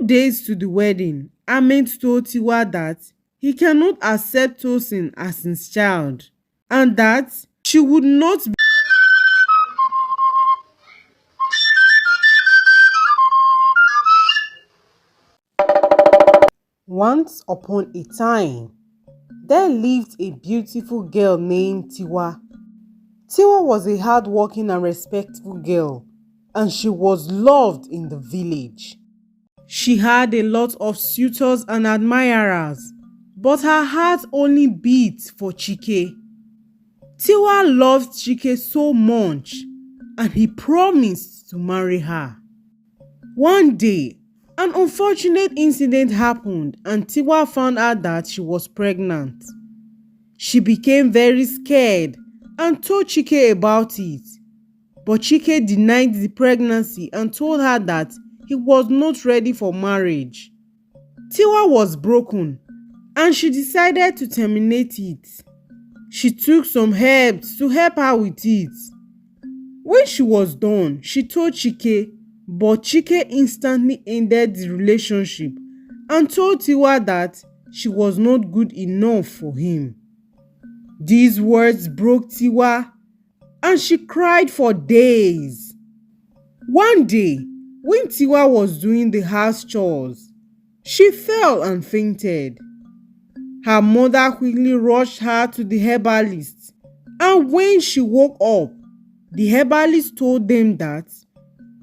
days to the wedding, Ahmed told Tiwa that he cannot accept Tosen as his child and that she would not be. Once upon a time, there lived a beautiful girl named Tiwa. Tiwa was a hardworking and respectful girl, and she was loved in the village. She had a lot of suitors and admirers, but her heart only beat for Chike. Tiwa loved Chike so much, and he promised to marry her. One day, an unfortunate incident happened and Tiwa found out that she was pregnant. She became very scared and told Chike about it. But Chike denied the pregnancy and told her that he was not ready for marriage. Tiwa was broken and she decided to terminate it. She took some herbs to help her with it. When she was done, she told Chike, but Chike instantly ended the relationship and told Tiwa that she was not good enough for him. These words broke Tiwa and she cried for days. One day, when Tiwa was doing the house chores, she fell and fainted. Her mother quickly rushed her to the herbalist, and when she woke up, the herbalist told them that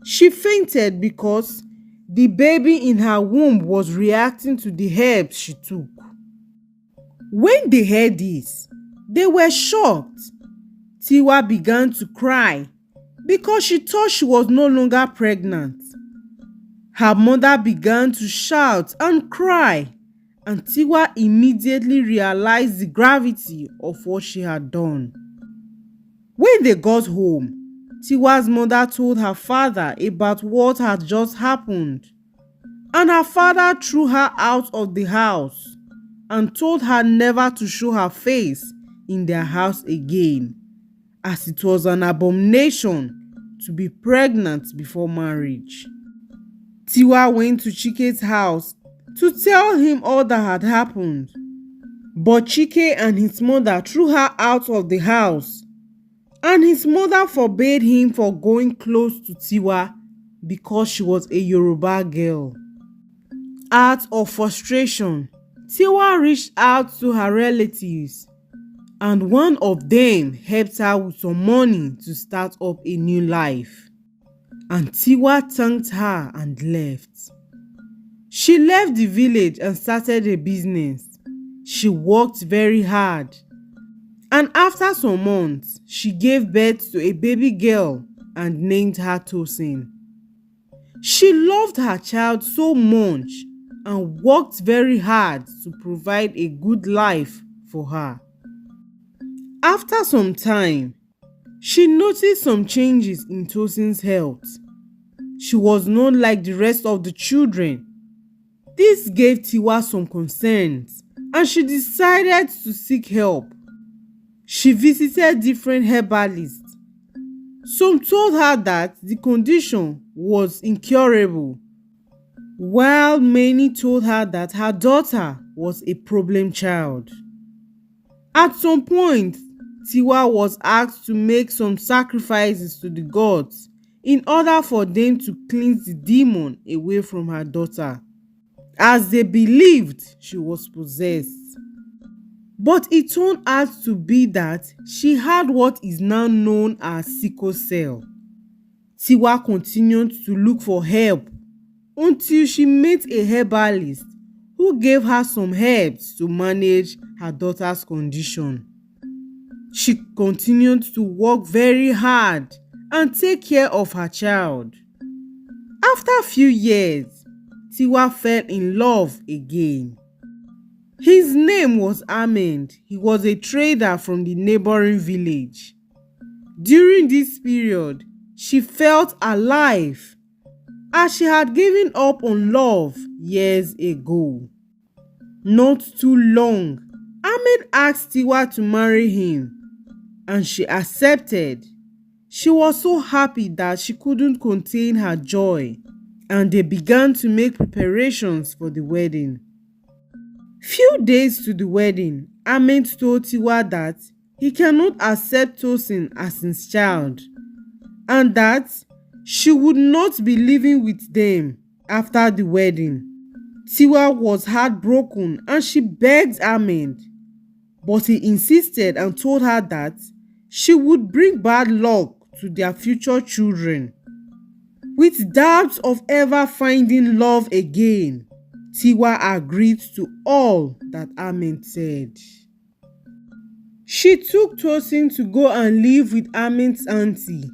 she fainted because the baby in her womb was reacting to the herbs she took. When they heard this, they were shocked. Tiwa began to cry because she thought she was no longer pregnant. Her mother began to shout and cry, and Tiwa immediately realized the gravity of what she had done. When they got home, Tiwa's mother told her father about what had just happened, and her father threw her out of the house and told her never to show her face in their house again, as it was an abomination to be pregnant before marriage. Tiwa went to Chike's house to tell him all that had happened, but Chike and his mother threw her out of the house, and his mother forbade him from going close to Tiwa because she was a Yoruba girl. Out of frustration, Tiwa reached out to her relatives, and one of them helped her with some money to start up a new life. And Tiwa thanked her and left. She left the village and started a business. She worked very hard. And after some months, she gave birth to a baby girl and named her Tosen. She loved her child so much and worked very hard to provide a good life for her. After some time, she noticed some changes in Tosen's health. She was not like the rest of the children. This gave Tiwa some concerns, and she decided to seek help. She visited different herbalists. Some told her that the condition was incurable, while many told her that her daughter was a problem child. At some point, Tiwa was asked to make some sacrifices to the gods in order for them to cleanse the demon away from her daughter, as they believed she was possessed. But it turned out to be that she had what is now known as sickle cell. Tiwa continued to look for help until she met a herbalist who gave her some herbs to manage her daughter's condition. She continued to work very hard and take care of her child. After a few years, Tiwa fell in love again. His name was Ahmed. He was a trader from the neighboring village. During this period, she felt alive, as she had given up on love years ago. Not too long, Ahmed asked Tiwa to marry him, and she accepted. She was so happy that she couldn't contain her joy. and they began to make preparations for the wedding. Few days to the wedding, Ahmed told Tiwa that he cannot accept Tosen as his child and that she would not be living with them after the wedding. Tiwa was heartbroken and she begged Ahmed, but he insisted and told her that she would bring bad luck to their future children. With doubts of ever finding love again, Tiwa agreed to all that Ahmed said. She took Tosin to go and live with Ahmed's auntie,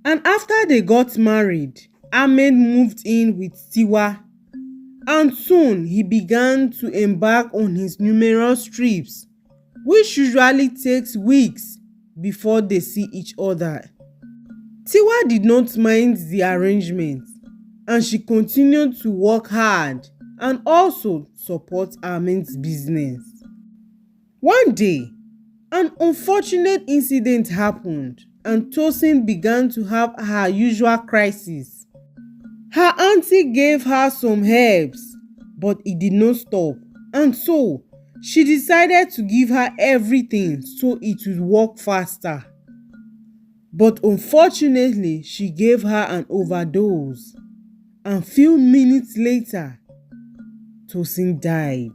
and after they got married, Ahmed moved in with Tiwa, and soon he began to embark on his numerous trips, which usually takes weeks before they see each other. Tiwa did not mind the arrangement, and she continued to work hard and also support Ahmed's business. One day, an unfortunate incident happened and Tosin began to have her usual crisis. Her auntie gave her some herbs, but it did not stop, and so she decided to give her everything so it would work faster. But unfortunately, she gave her an overdose, and few minutes later, Tosin died.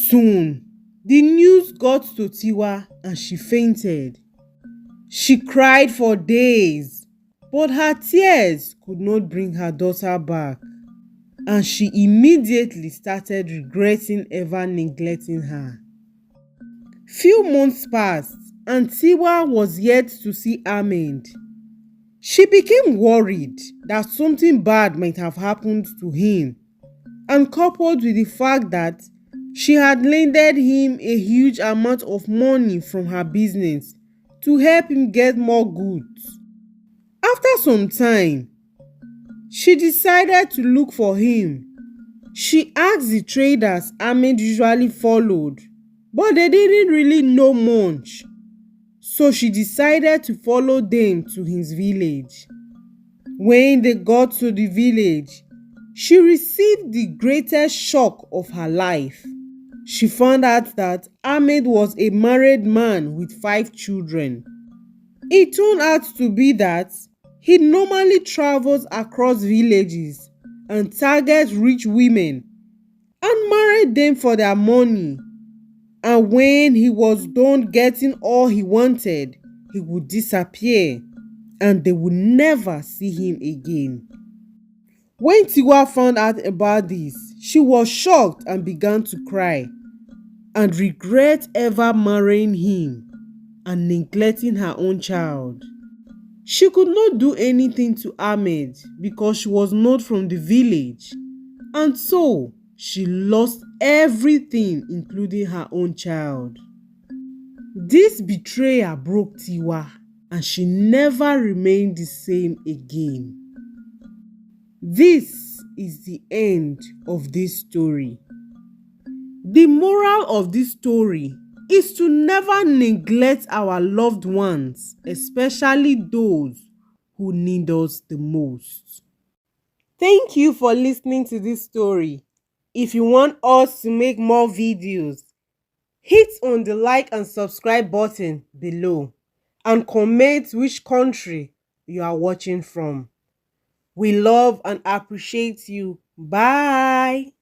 Soon, the news got to Tiwa and she fainted. She cried for days, but her tears could not bring her daughter back, and she immediately started regretting ever neglecting her. Few months passed and Tiwa was yet to see Ahmed. She became worried that something bad might have happened to him, and coupled with the fact that she had lended him a huge amount of money from her business to help him get more goods. After some time, she decided to look for him. She asked the traders Ahmed usually followed, but they didn't really know much. So she decided to follow them to his village. When they got to the village, she received the greatest shock of her life. She found out that Ahmed was a married man with 5 children. It turned out to be that he normally travels across villages and targets rich women and married them for their money. And when he was done getting all he wanted, he would disappear and they would never see him again. When Tiwa found out about this, she was shocked and began to cry and regret ever marrying him and neglecting her own child. She could not do anything to Ahmed because she was not from the village, and so she lost everything including her own child. This betrayal broke Tiwa and she never remained the same again. This is the end of this story. The moral of this story is to never neglect our loved ones, especially those who need us the most. Thank you for listening to this story. If you want us to make more videos, hit on the like and subscribe button below and comment which country you are watching from. We love and appreciate you. Bye.